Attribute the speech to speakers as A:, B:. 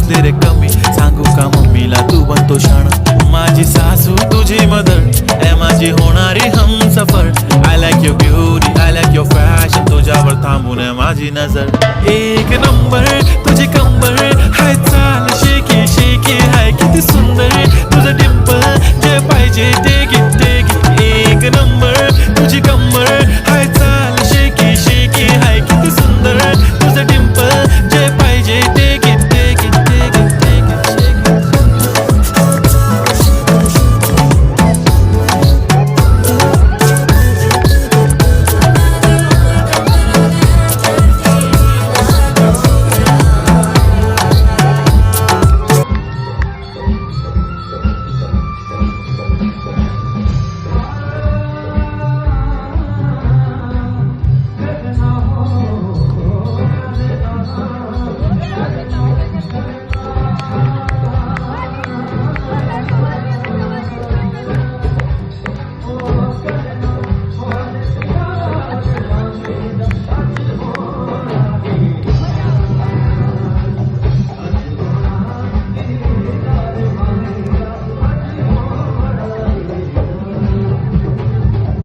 A: असले रे कमी, सांगू का मम्मीला तू बनतो शाण. माझी सासू तुझी मदर ए माझी होणारी Humsafar. I like your beauty, I like your fashion, तुझ्यावर थांबून माझी नजर. एक नंबर तुझी कंबर, हाय चाल शेकी